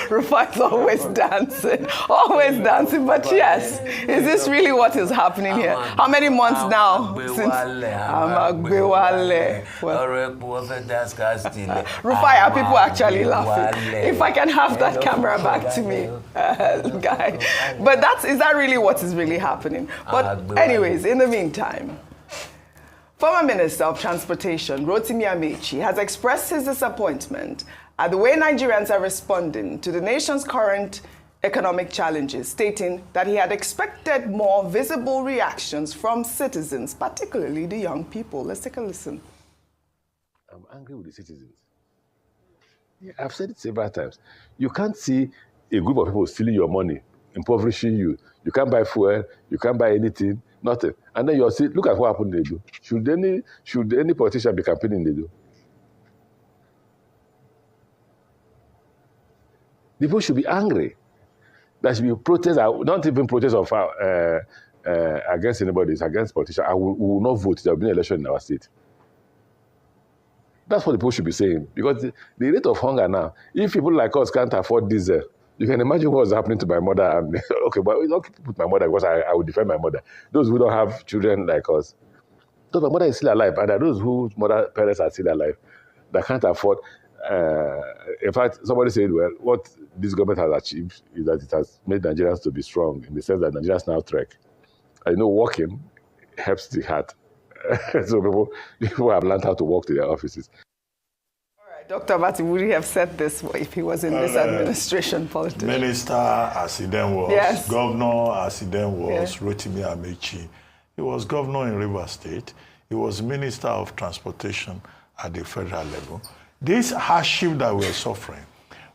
Rufai's always dancing, but yes, is this really what is happening here? How many months now since Rufai, are people actually laughing? If I can have that camera back to me, guy. But is that really what is really happening? But anyways, in the meantime, former Minister of Transportation, Rotimi Amechi, has expressed his disappointment at the way Nigerians are responding to the nation's current economic challenges, stating that he had expected more visible reactions from citizens, particularly the young people. Let's take a listen. I'm angry with the citizens. Yeah, I've said it several times. You can't see a group of people stealing your money, impoverishing you. You can't buy fuel, you can't buy anything, nothing. And then you'll see, look at what happened in Edo. Should any politician be campaigning in Edo? People should be angry. There should be protests, not even protests of against anybody, it's against politicians. We will not vote. There will be an election in our state. That's what the people should be saying. Because the rate of hunger now, if people like us can't afford diesel, you can imagine what's happening to my mother. And, okay, but we don't put my mother because I will defend my mother. Those who don't have children like us. So my mother is still alive, and there are those whose parents are still alive that can't afford. In fact, somebody said, well, what this government has achieved is that it has made Nigerians to be strong, in the sense that Nigerians now trek. I know walking helps the heart. So people have learned how to walk to their offices. All right, Dr. Bati, would he have said this if he was in this administration politics? Minister, as he then was, yes. Governor, as he then was, yes. Rotimi Amechi. He was governor in Rivers State. He was Minister of Transportation at the federal level. This hardship that we're suffering,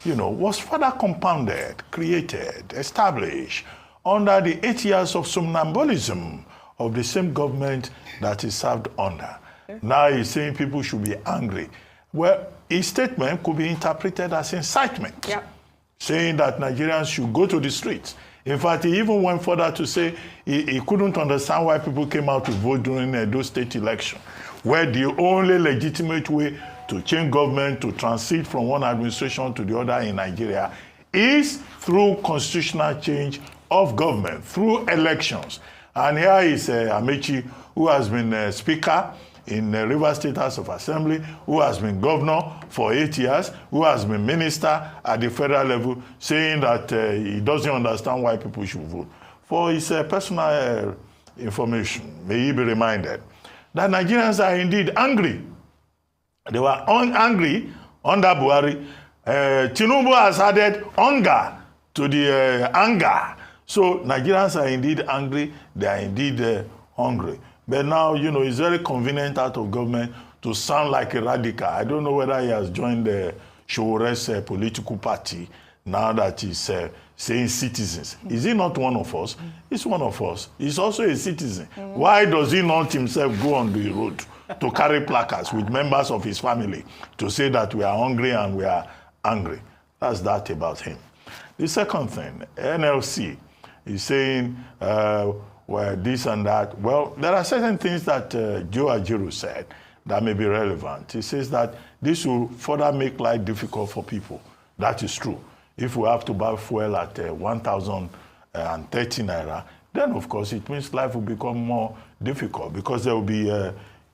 was further compounded, created, established under the 8 years of somnambulism of the same government that he served under. Now he's saying people should be angry. Well, his statement could be interpreted as incitement, saying that Nigerians should go to the streets. In fact, he even went further to say he couldn't understand why people came out to vote during those state election, where the only legitimate way to change government, to transit from one administration to the other in Nigeria, is through constitutional change of government, through elections. And here is Amechi, who has been Speaker in Rivers State House of Assembly, who has been governor for 8 years, who has been minister at the federal level, saying that he doesn't understand why people should vote. For his personal information, may he be reminded that Nigerians are indeed angry. They were angry under Buhari. Tinubu has added hunger to the anger. So Nigerians are indeed angry. They are indeed hungry. But now, it's very convenient out of government to sound like a radical. I don't know whether he has joined the Soar's political party now that he's saying citizens. Is he not one of us? He's one of us. He's also a citizen. Why does he not himself go on the road to carry placards with members of his family to say that we are hungry and we are angry? That's that about him. The second thing, NLC is saying, well, this and that. Well, there are certain things that Joe Ajaero said that may be relevant. He says that this will further make life difficult for people. That is true. If we have to buy fuel at 1,030 naira, then of course it means life will become more difficult because there will be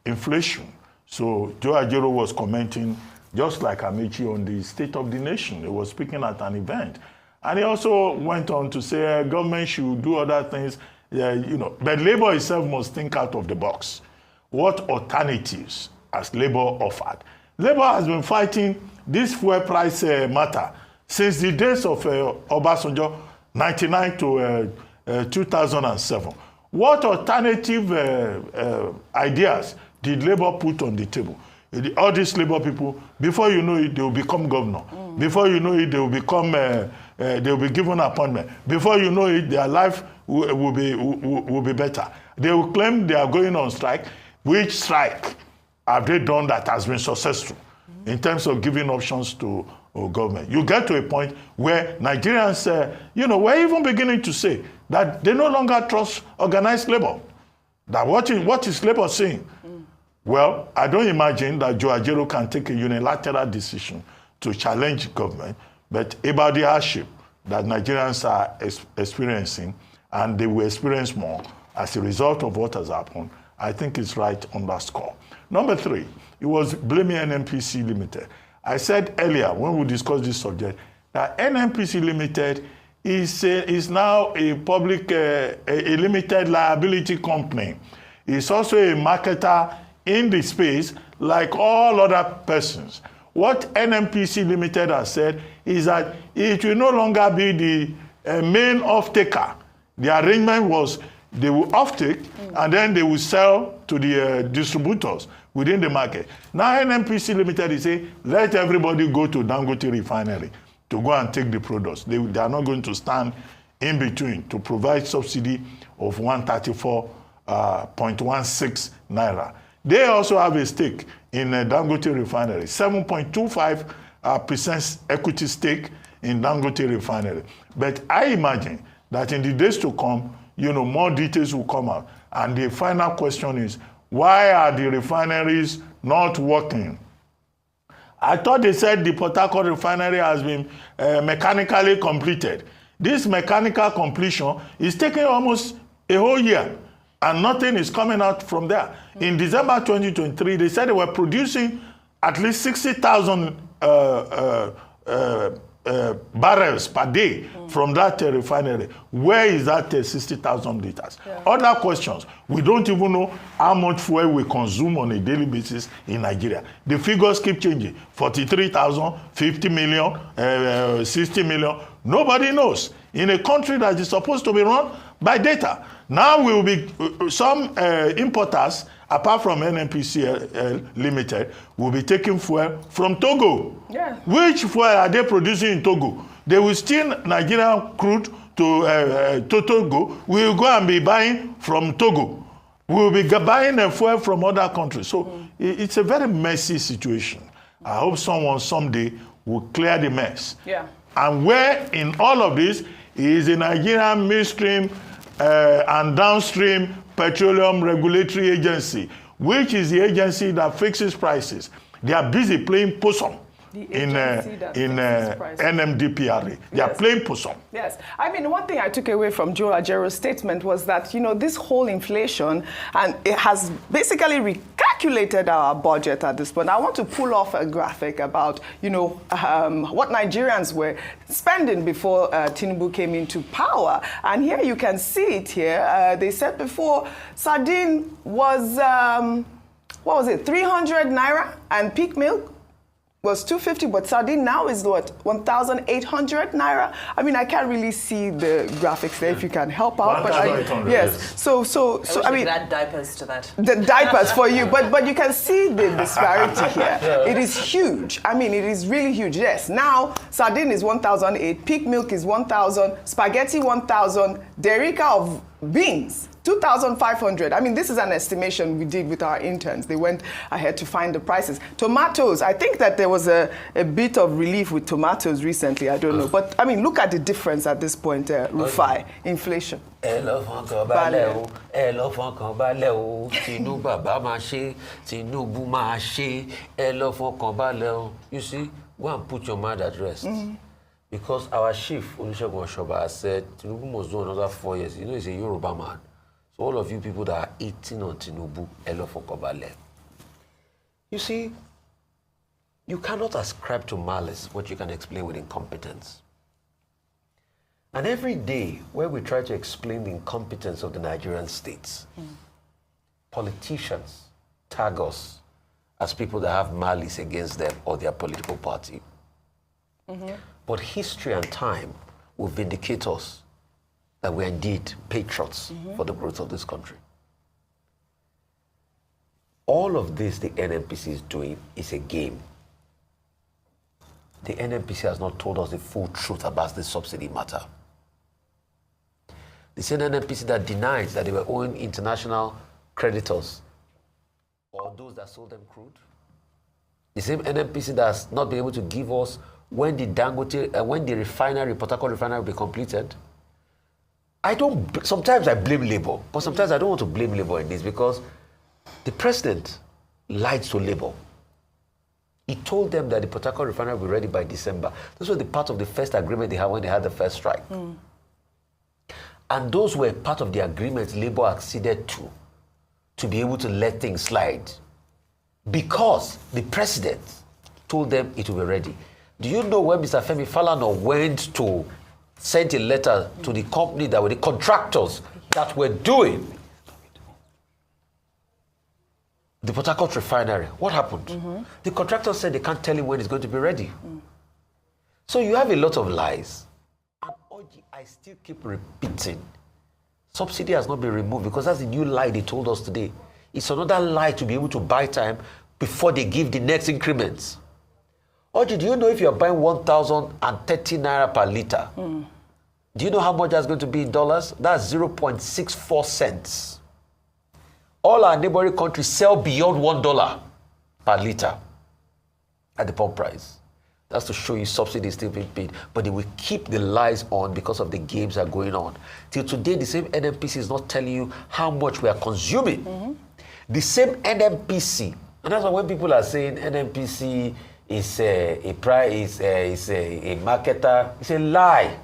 inflation. So Joe Ajaero was commenting, just like Amechi, on the state of the nation. He was speaking at an event. And he also went on to say government should do other things, but Labour itself must think out of the box. What alternatives has Labour offered? Labour has been fighting this fuel price matter since the days of Obasanjo, 99 to 2007. What alternative ideas did Labour put on the table? All these Labour people, before you know it, they will become governor. Before you know it, they will become, they will be given appointment. Before you know it, their life will be better. They will claim they are going on strike. Which strike have they done that has been successful in terms of giving options to government. You get to a point where Nigerians, we're even beginning to say that they no longer trust organized labor. That what is labor saying? Well, I don't imagine that Joe Ajaero can take a unilateral decision to challenge government, but about the hardship that Nigerians are experiencing, and they will experience more as a result of what has happened, I think it's right on that score. Number 3, it was blaming NNPC Limited. I said earlier when we discussed this subject that NNPC Limited is now a public, a limited liability company. It's also a marketer in the space like all other persons. What NNPC Limited has said is that it will no longer be the main off-taker. The arrangement was they will off-take and then they will sell to the distributors within the market. Now NNPC Limited is saying, let everybody go to Dangote refinery to go and take the products. They are not going to stand in between to provide subsidy of 134.16 naira. They also have a stake in Dangote refinery, 7.25% equity stake in Dangote refinery. But I imagine that in the days to come, more details will come out. And the final question is, why are the refineries not working? I thought they said the Port Harcourt refinery has been mechanically completed. This mechanical completion is taking almost a whole year, and nothing is coming out from there. In December 2023, they said they were producing at least 60,000 barrels per day from that refinery. Where is that 60,000 liters? Yeah. Other questions. We don't even know how much fuel we consume on a daily basis in Nigeria. The figures keep changing. 43,000, 50 million, 60 million. Nobody knows. In a country that is supposed to be run by data. Now we will be, some importers, apart from NNPC Limited, will be taking fuel from Togo. Yeah. Which fuel are they producing in Togo? They will steal Nigerian crude to Togo. We will go and be buying from Togo. We will be buying fuel from other countries. So it's a very messy situation. I hope someone someday will clear the mess. Yeah. And where in all of this is the Nigerian midstream and downstream Petroleum Regulatory Agency, which is the agency that fixes prices. They are busy playing possum in NMDPRA. They are playing possum. Yes. I mean, one thing I took away from Joe Ajaero's statement was that, this whole inflation, and it has basically recalculated our budget at this point. I want to pull off a graphic about, what Nigerians were spending before Tinubu came into power. And here you can see it here. They said before, sardine was, 300 naira, and peak milk was 250, but sardine now is what, 1,800 naira? I mean, I can't really see the graphics there if you can help out. But yes, so I mean, add diapers to that. The diapers for you, but you can see the disparity here. It is huge. I mean, it is really huge. Yes, now sardine is 1,008, peak milk is 1,000, spaghetti 1,000, derica of beans 2,500. I mean, this is an estimation we did with our interns. They went ahead to find the prices. Tomatoes, I think that there was a bit of relief with tomatoes recently. I don't know. But, I mean, look at the difference at this point, Rufai, inflation. You see, go and put your mind at rest. Because our chief, Olusegun Oshoba, said Tinubu must do another 4 years. He's a Yoruba man. So all of you people that are eating on Tinubu, Elofokobale. You see, you cannot ascribe to malice what you can explain with incompetence. And every day, where we try to explain the incompetence of the Nigerian states, politicians tag us as people that have malice against them or their political party. But history and time will vindicate us that we are indeed patriots for the growth of this country. All of this the NNPC is doing is a game. The NNPC has not told us the full truth about this subsidy matter. The same NNPC that denies that they were owing international creditors or those that sold them crude. The same NNPC that's not been able to give us when the Dangote, when the refinery, Port Harcourt refinery will be completed? Sometimes I blame Labour, but sometimes I don't want to blame Labour in this because the president lied to Labour. He told them that the Port Harcourt refinery will be ready by December. This was the part of the first agreement they had when they had the first strike. And those were part of the agreements Labour acceded to be able to let things slide. Because the president told them it will be ready. Do you know when Mr. Femi Falana sent a letter to the company that were the contractors that were doing the Port Harcourt refinery? What happened? The contractors said they can't tell him when it's going to be ready. So you have a lot of lies. And I still keep repeating, subsidy has not been removed because that's the new lie they told us today. It's another lie to be able to buy time before they give the next increments. Oji, do you know if you're buying 1,030 naira per liter, do you know how much that's going to be in dollars? That's 0.64 cents. All our neighboring countries sell beyond $1 per liter at the pump price. That's to show you subsidy is still being paid. But they will keep the lies on because of the games that are going on. Till today, the same NNPC is not telling you how much we are consuming. The same NNPC, and that's why when people are saying NNPC is a marketer, it's a lie.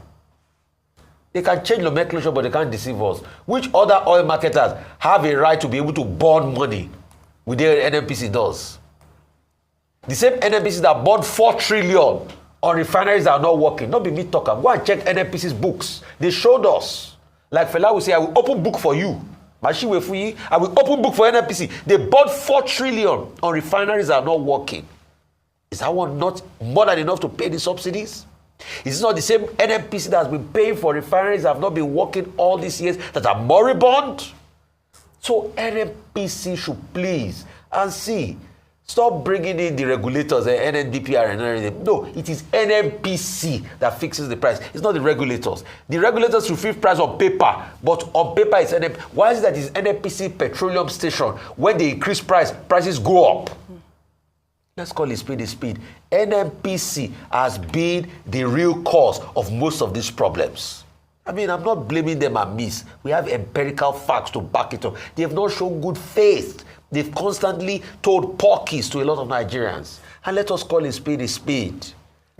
They can change nomenclature, but they can't deceive us. Which other oil marketers have a right to be able to burn money with their NNPC does? The same NNPC that burned 4 trillion on refineries that are not working. Not be me talking. Go and check NNPC's books. They showed us. Like Fela will say, I will open book for you. I will open book for NNPC. They bought 4 trillion on refineries that are not working. Is that one not more than enough to pay the subsidies? Is it not the same NNPC that has been paying for refineries that have not been working all these years that are moribund? So NNPC should please and see. Stop bringing in the regulators, NNDPR and everything. No, it is NNPC that fixes the price. It's not the regulators. The regulators should fix price on paper, but on paper it's NNPC. Why is it that it's NNPC petroleum station? When they increase price, prices go up. Let's call it speed is speed. NNPC has been the real cause of most of these problems. I mean, I'm not blaming them amiss. We have empirical facts to back it up. They have not shown good faith. They've constantly told porkies to a lot of Nigerians. And let us call it speed is speed.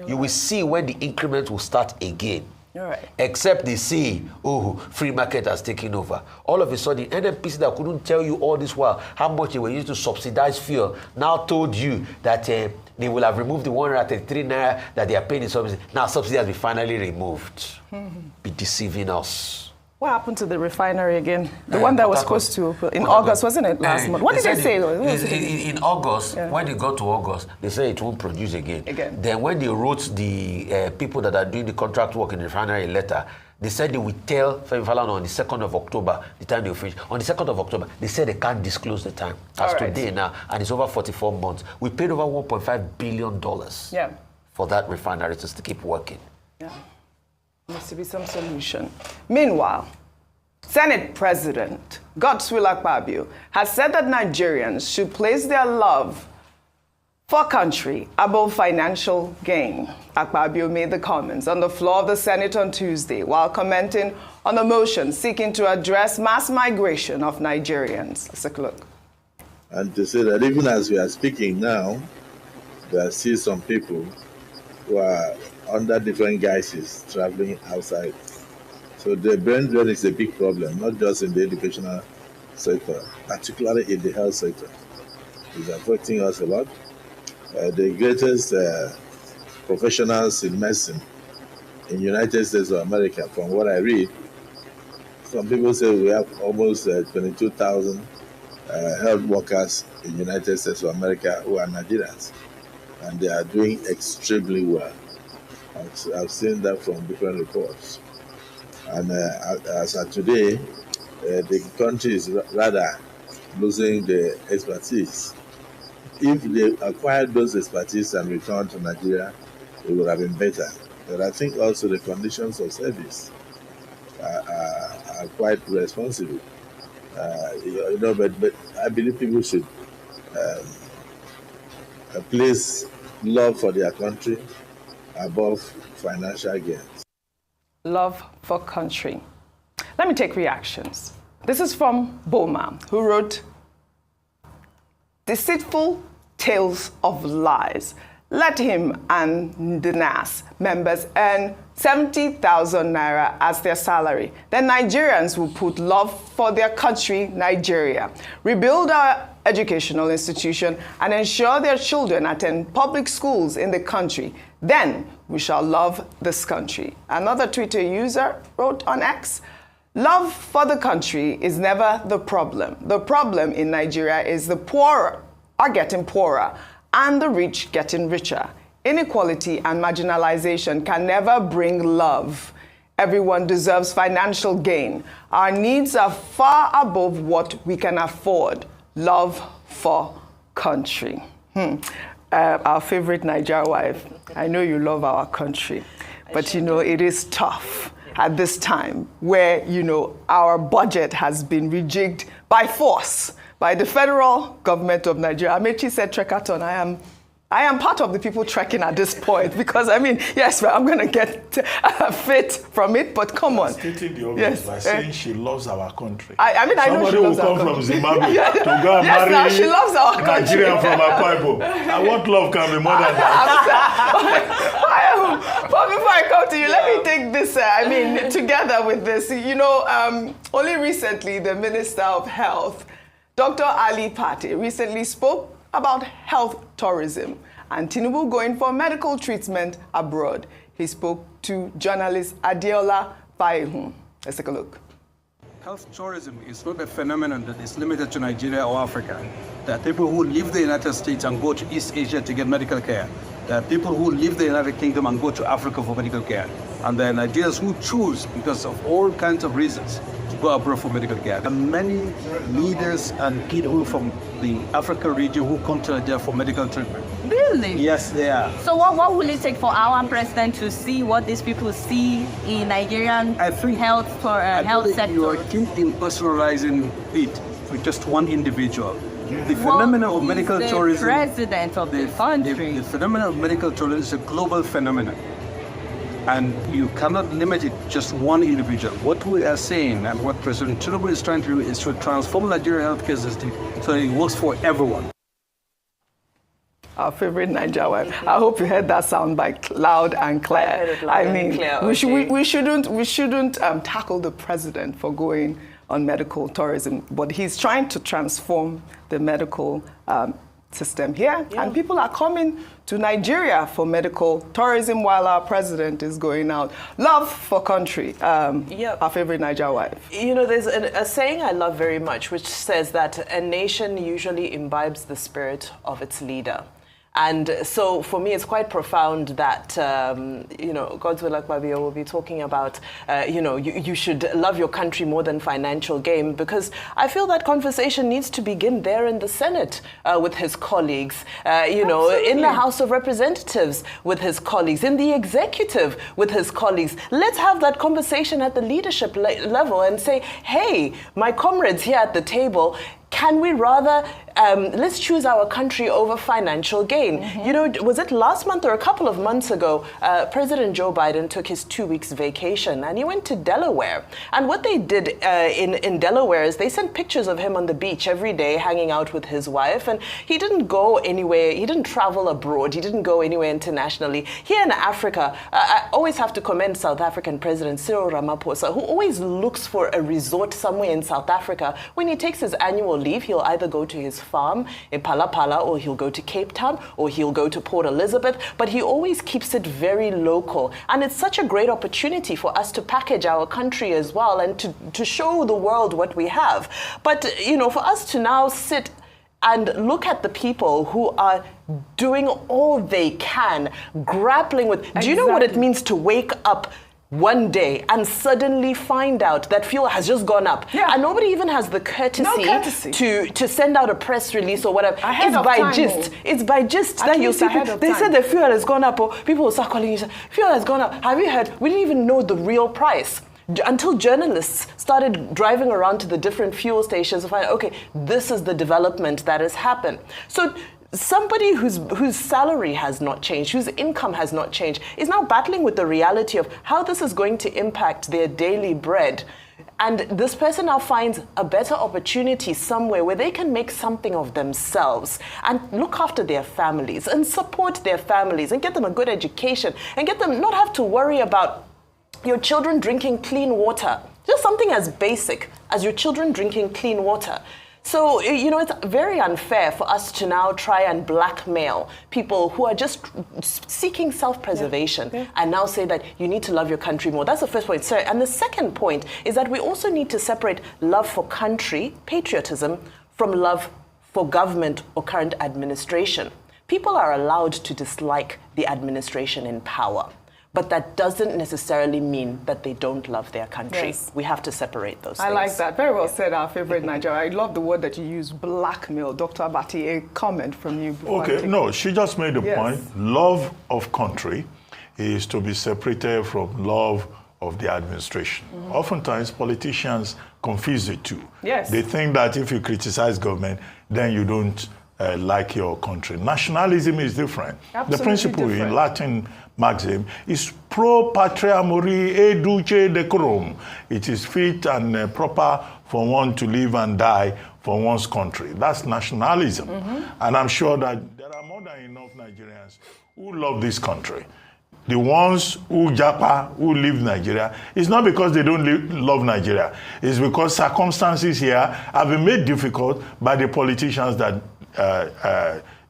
You will see when the increment will start again. Right. Except they say, oh, free market has taken over. All of a sudden, NNPC that couldn't tell you all this while how much they were used to subsidize fuel now told you that they will have removed the 133 naira that they are paying in subsidy. Now subsidy has been finally removed. Be deceiving us. What happened to the refinery again? The one that was supposed to in August, wasn't it, last month? What did they say? In August, when they got to August, they said it won't produce again. Then when they wrote the people that are doing the contract work in the refinery letter, they said they will tell Femi Falana on the 2nd of October, the time they will finish. On the 2nd of October, they said they can't disclose the time. As today now, and it's over 44 months. We paid over $1.5 billion for that refinery to keep working. Yeah. Needs to be some solution. Meanwhile, Senate President Godswill Akpabio has said that Nigerians should place their love for country above financial gain. Akpabio made the comments on the floor of the Senate on Tuesday while commenting on a motion seeking to address mass migration of Nigerians. Let's take a look. And to say that even as we are speaking now, there are still some people who are under different guises traveling outside. So the brain drain is a big problem, not just in the educational sector, particularly in the health sector. It's affecting us a lot. The greatest professionals in medicine in the United States of America, from what I read, some people say we have almost 22,000 health workers in the United States of America who are Nigerians, and they are doing extremely well. I've seen that from different reports. And as of today, the country is rather losing the expertise. If they acquired those expertise and returned to Nigeria, it would have been better. But I think also the conditions of service are quite responsible. But I believe people should place love for their country above financial gains. Love for country. Let me take reactions. This is from Boma, who wrote, "Deceitful tales of lies. Let him and the NAS members earn 70,000 naira as their salary. Then Nigerians will put love for their country, Nigeria, rebuild our educational institution, and ensure their children attend public schools in the country. Then we shall love this country." Another Twitter user wrote on X, "Love for the country is never the problem. The problem in Nigeria is the poor are getting poorer and the rich getting richer. Inequality and marginalization can never bring love. Everyone deserves financial gain. Our needs are far above what we can afford. Love for country." Our favorite Niger wife, I know you love our country, but you know, it is tough at this time where, you know, our budget has been rejigged by force by the federal government of Nigeria. Amechi said, "Trekaton, I am part of the people trekking at this point," because I mean, yes, I'm going to get fit from it, but come on. Stating the obvious by saying she loves our country. I mean, I know she loves our country. Somebody will come from Zimbabwe to go and marry now she loves our country. Nigerian from Akpabio. And what love can be more than that? But before I come to you, let me take this, together with this. You know, only recently, the Minister of Health, Dr. Ali Pate, recently spoke about health tourism and Tinubu going for medical treatment abroad. He spoke to journalist Adeola Faihun. Let's take a look. Health tourism is not a phenomenon that is limited to Nigeria or Africa. There are people who leave the United States and go to East Asia to get medical care. There are people who leave the United Kingdom and go to Africa for medical care. And there are Nigerians who choose, because of all kinds of reasons, to go abroad for medical care. There are many leaders and people from the Africa region who come to Nigeria for medical treatment. Really? Yes, they are. So what will it take for our president to see what these people see in Nigerian health sector? You are thinking personalizing it with just one individual. The phenomenon of medical tourism, the president of the country. The phenomenon of medical tourism is a global phenomenon. And you cannot limit it just one individual. What we are saying and what President Tinubu is trying to do is to transform Nigerian healthcare system so that it works for everyone. Our favorite Niger wife. I hope you heard that sound bite loud and clear. I heard it loud and clear. We shouldn't tackle the president for going on medical tourism, but he's trying to transform the medical system here, and people are coming to Nigeria for medical tourism while our president is going out. Love for country, our favorite Niger wife. You know, there's a saying I love very much, which says that a nation usually imbibes the spirit of its leader. And so for me, it's quite profound that, God's will, Akpabio will be talking about, you should love your country more than financial gain, because I feel that conversation needs to begin there in the Senate with his colleagues, in the House of Representatives with his colleagues, in the executive with his colleagues. Let's have that conversation at the leadership level and say, hey, my comrades here at the table, can we rather, let's choose our country over financial gain? Mm-hmm. You know, was it last month or a couple of months ago, President Joe Biden took his 2 weeks vacation and he went to Delaware. And what they did in Delaware is they sent pictures of him on the beach every day hanging out with his wife. And he didn't go anywhere, he didn't travel abroad, he didn't go anywhere internationally. Here in Africa, I always have to commend South African President Cyril Ramaphosa, who always looks for a resort somewhere in South Africa. When he takes his annual leave, he'll either go to his farm in Palapala, or he'll go to Cape Town, or he'll go to Port Elizabeth, but he always keeps it very local. And it's such a great opportunity for us to package our country as well and to show the world what we have. But, for us to now sit and look at the people who are doing all they can, grappling with, do you know what it means to wake up one day and suddenly find out that fuel has just gone up, and nobody even has the courtesy to send out a press release or whatever. It's by gist that you see. They said the fuel has gone up, or people will start calling you, fuel has gone up. Have you heard? We didn't even know the real price until journalists started driving around to the different fuel stations to find out, okay, this is the development that has happened. So somebody whose salary has not changed, whose income has not changed, is now battling with the reality of how this is going to impact their daily bread. And this person now finds a better opportunity somewhere where they can make something of themselves and look after their families and support their families and get them a good education and get them not have to worry about your children drinking clean water. Just something as basic as your children drinking clean water. So, you know, it's very unfair for us to now try and blackmail people who are just seeking self-preservation and now say that you need to love your country more. That's the first point, sir. And the second point is that we also need to separate love for country, patriotism, from love for government or current administration. People are allowed to dislike the administration in power. But that doesn't necessarily mean that they don't love their country. Yes. We have to separate those things. I like that. Very well said, our favorite Nigeria. I love the word that you use, blackmail. Dr. Abati, a comment from you. Okay, no, she just made a point. Love of country is to be separated from love of the administration. Oftentimes, politicians confuse the two. Yes. They think that if you criticize government, then you don't like your country. Nationalism is different. Absolutely the principle different. in Latin maxim is pro patria mori e duce decorum. It is fit and proper for one to live and die for one's country. That's nationalism. And I'm sure that there are more than enough Nigerians who love this country. The ones who japa, who leave Nigeria, it's not because they don't love Nigeria. It's because circumstances here have been made difficult by the politicians that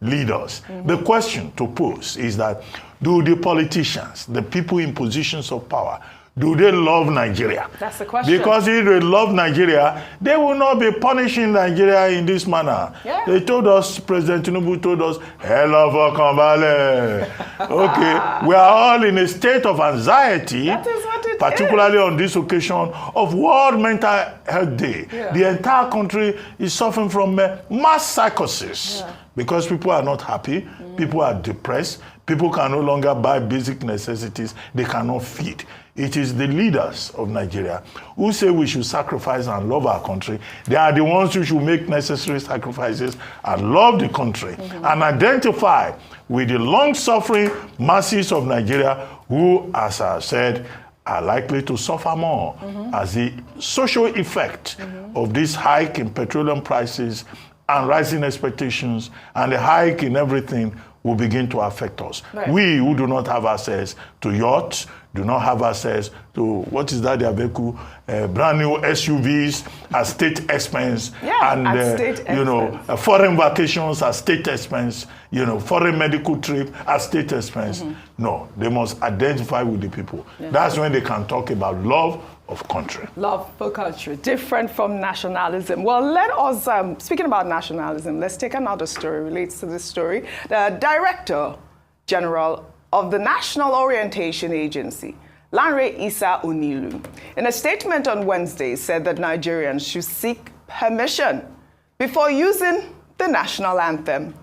lead us. The question to pose is that, do the politicians, the people in positions of power, do they love Nigeria? That's the question. Because if they love Nigeria, they will not be punishing Nigeria in this manner. Yeah. They told us, President Tinubu told us, hello for Kambale. Okay, we are all in a state of anxiety, That is what it particularly on this occasion of World Mental Health Day. Yeah. The entire country is suffering from mass psychosis because people are not happy, people are depressed, people can no longer buy basic necessities, they cannot feed. It is the leaders of Nigeria who say we should sacrifice and love our country. They are the ones who should make necessary sacrifices and love the country and identify with the long-suffering masses of Nigeria who, as I said, are likely to suffer more as the social effect of this hike in petroleum prices and rising expectations and the hike in everything will begin to affect us. Right. We who do not have access to yachts, do not have access to, what is that, the Aveku, brand new SUVs at state expense, and at state expense. Foreign vacations at state expense, foreign medical trip at state expense. No, they must identify with the people. That's when they can talk about love of country. Love for country, different from nationalism. Well, let us, speaking about nationalism, let's take another story, relates to this story. The Director General of the National Orientation Agency, Lanre Issa Onilu, in a statement on Wednesday said that Nigerians should seek permission before using the national anthem.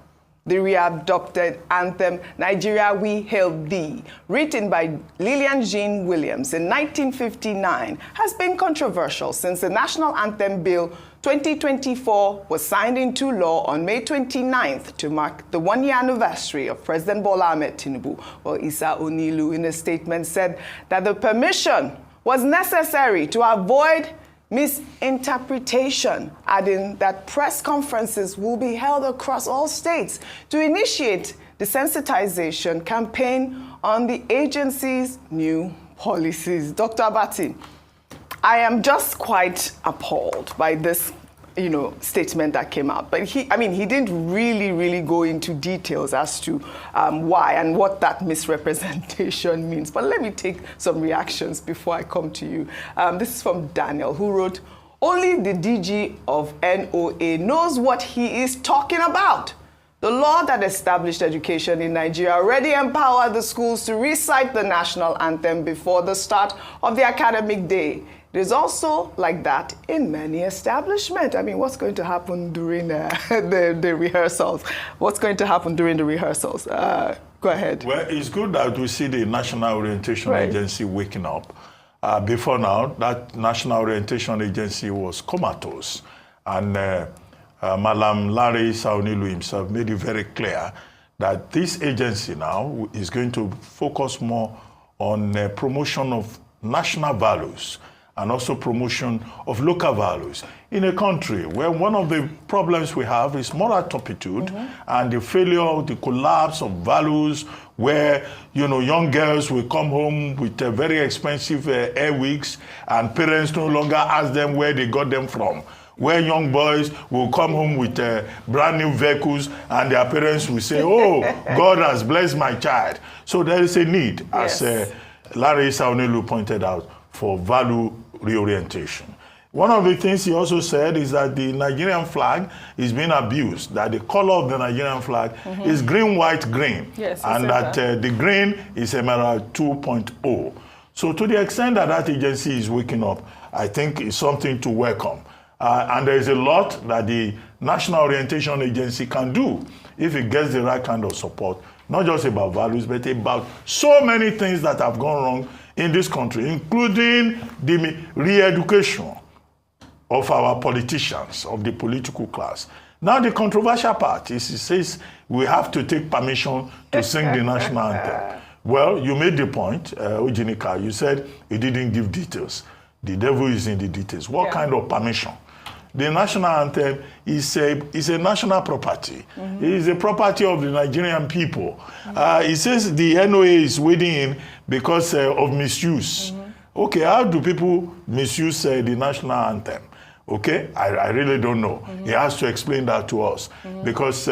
The readopted anthem, Nigeria We Hail Thee, written by Lillian Jean Williams in 1959, has been controversial since the National Anthem Bill 2024 was signed into law on May 29th to mark the one-year anniversary of President Bola Ahmed Tinubu. Well, Issa Onilu, in a statement, said that the permission was necessary to avoid misinterpretation, adding that press conferences will be held across all states to initiate the sensitization campaign on the agency's new policies. Dr. Abati, I am just quite appalled by this, statement that came out. But he didn't really go into details as to why and what that misrepresentation means. But let me take some reactions before I come to you. This is from Daniel, who wrote, "Only the DG of NOA knows what he is talking about. The law that established education in Nigeria already empowered the schools to recite the national anthem before the start of the academic day. It is also like that in many establishments." I mean, what's going to happen during the rehearsals? What's going to happen during the rehearsals? Go ahead. Well, it's good that we see the National Orientation Agency waking up. Before now, that National Orientation Agency was comatose. And Malam Larry Saunilu himself made it very clear that this agency now is going to focus more on promotion of national values and also promotion of local values in a country where one of the problems we have is moral turpitude and the failure, the collapse of values, where young girls will come home with very expensive hair wigs and parents no longer ask them where they got them from. Where young boys will come home with brand new vehicles and their parents will say, oh, God has blessed my child. So there is a need, as Larry Saunilu pointed out, for value reorientation. One of the things he also said is that the Nigerian flag is being abused, that the color of the Nigerian flag is green, white, green, and that the green is Emerald 2.0. So to the extent that that agency is waking up, I think it's something to welcome. And there is a lot that the National Orientation Agency can do if it gets the right kind of support, not just about values, but about so many things that have gone wrong in this country, including the re-education of our politicians, of the political class. Now the controversial part is, it says we have to take permission to sing the national anthem. Well, you made the point, Ujinika, you said you didn't give details. The devil is in the details. What kind of permission? The national anthem is a national property. It is a property of the Nigerian people. It says the NOA is wading in because of misuse. Okay, how do people misuse the national anthem? Okay, I really don't know. He has to explain that to us. Because,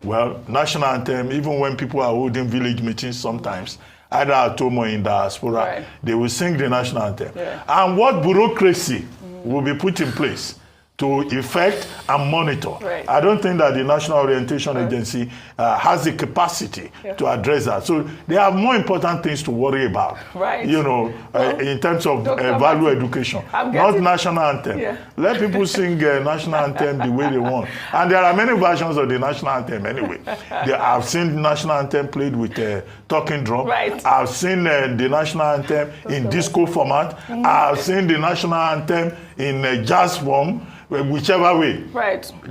well, national anthem, even when people are holding village meetings sometimes, either at home or in diaspora, they will sing the national anthem. And what bureaucracy will be put in place to effect and monitor? I don't think that the National Orientation Agency has the capacity to address that. So they have more important things to worry about, in terms of value education, not national anthem. Let people sing national anthem the way they want. And there are many versions of the national anthem anyway. I've seen the national anthem played with a talking drum. I've seen the national anthem in disco format. I've seen the national anthem in jazz form. Whichever way,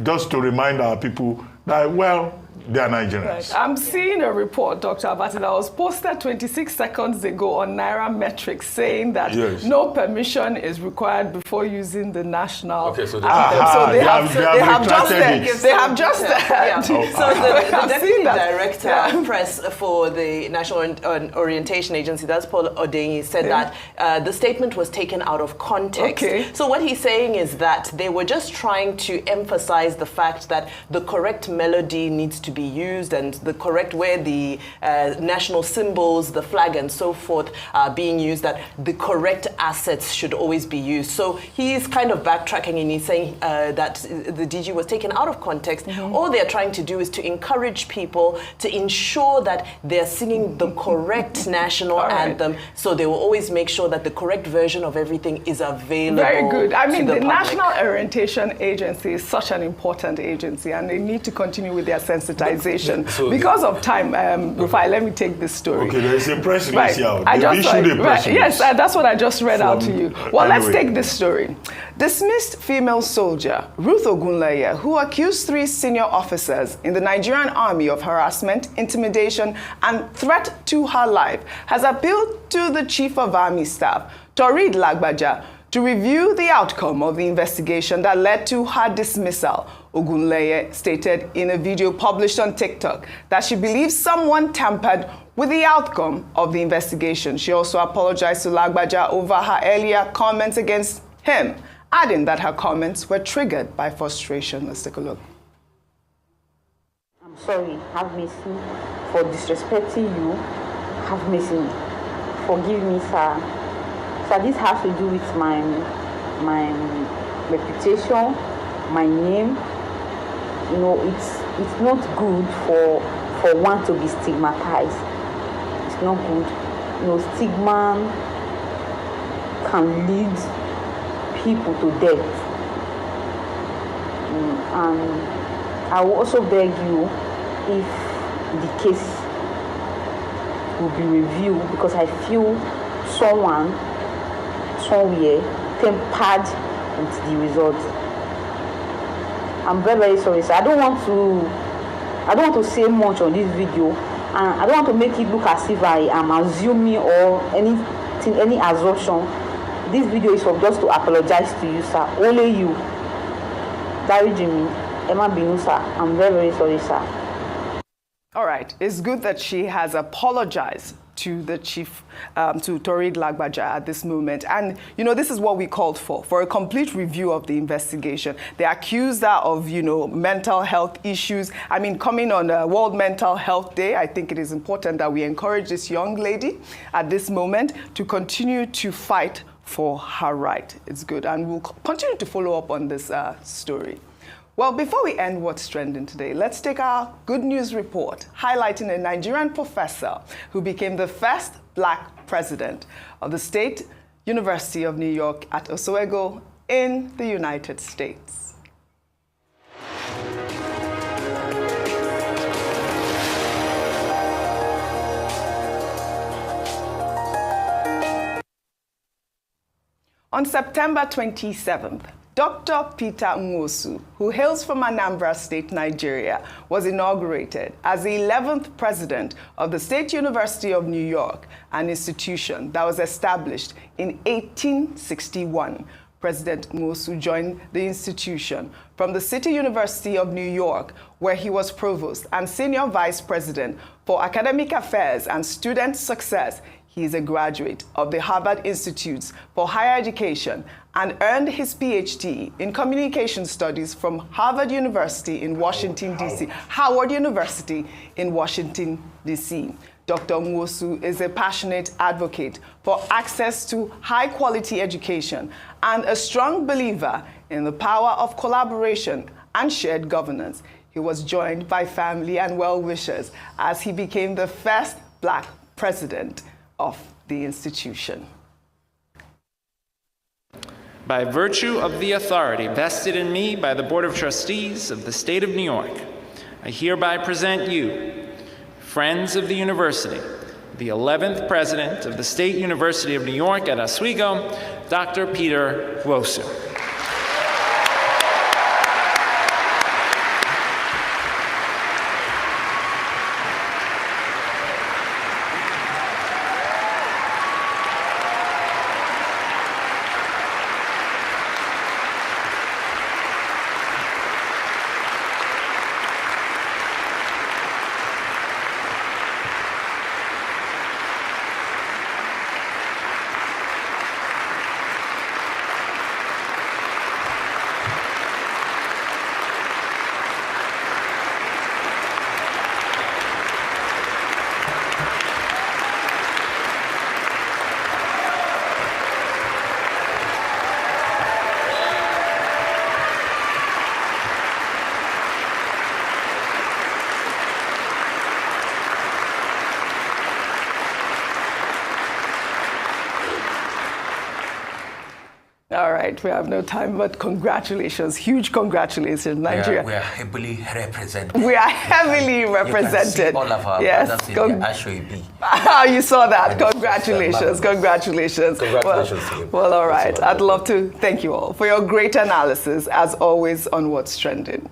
just to remind our people that, well, they are Nigerians. I'm seeing a report, Dr. Abati, that was posted 26 seconds ago on Nairametrics saying that no permission is required before using the national anthem. So they have just said. So the Deputy Director of Press for the National Orientation Agency, that's Paul Odenyi, said that the statement was taken out of context. So what he's saying is that they were just trying to emphasize the fact that the correct melody needs to be used and the correct where the national symbols, the flag and so forth are being used, that the correct assets should always be used. So he is kind of backtracking and he's saying that the DG was taken out of context. All they're trying to do is to encourage people to ensure that they're singing the correct national anthem, so they will always make sure that the correct version of everything is available. Very good. I mean, the National Orientation Agency is such an important agency and they need to continue with their sensitization. Because of time, Rufai, let me take this story. Okay, there is a press release here. Yes, that's what I just read out to you. Well, let's take this story. Dismissed female soldier Ruth Ogunleye, who accused 3 senior officers in the Nigerian Army of harassment, intimidation, and threat to her life, has appealed to the Chief of Army Staff, Torid Lagbaja, to review the outcome of the investigation that led to her dismissal. Ogunleye stated in a video published on TikTok that she believes someone tampered with the outcome of the investigation. She also apologized to Lagbaja over her earlier comments against him, adding that her comments were triggered by frustration. Let's take a look. I'm sorry, have mercy for disrespecting you. Have mercy. Forgive me, sir. So this has to do with my reputation, my name. You know, it's not good for one to be stigmatized. It's not good. You know, stigma can lead people to death. And I will also beg you, if the case will be reviewed, because I feel someone somewhere tempered with the result. I'm very, very sorry, sir. I don't want to say much on this video, and I don't want to make it look as if I am assuming or anything, any assumption. This video is for just to apologize to you, sir. Only you. Gary Jimmy, Emma Binu, sir. I'm very, very sorry, sir. All right. It's good that she has apologized to the chief, to Torid Lagbaja at this moment. And, you know, this is what we called for a complete review of the investigation. They accused her of, you know, mental health issues. I mean, coming on World Mental Health Day, I think it is important that we encourage this young lady at this moment to continue to fight for her right. It's good. And we'll continue to follow up on this story. Well, before we end What's Trending today, let's take our good news report highlighting a Nigerian professor who became the first black president of the State University of New York at Oswego in the United States. On September 27th, Dr. Peter Nwosu, who hails from Anambra State, Nigeria, was inaugurated as the 11th president of the State University of New York, an institution that was established in 1861. President Nwosu joined the institution from the City University of New York, where he was provost and senior vice president for academic affairs and student success. He is a graduate of the Harvard Institute for Higher Education and earned his PhD in Communication Studies from Harvard University in Washington, D.C., Howard University in Washington, D.C. Dr. Nwosu is a passionate advocate for access to high-quality education and a strong believer in the power of collaboration and shared governance. He was joined by family and well-wishers as he became the first black president of the institution. By virtue of the authority vested in me by the Board of Trustees of the State of New York, I hereby present you, friends of the university, the 11th president of the State University of New York at Oswego, Dr. Peter Nwosu. All right, we have no time, but congratulations, huge congratulations, Nigeria. We are heavily represented. We are heavily represented. You can see all of our brothers in the Ashwebi. You saw that. Congratulations, congratulations. Congratulations to you. Well, all right. I'd love to thank you all for your great analysis, as always, on What's Trending.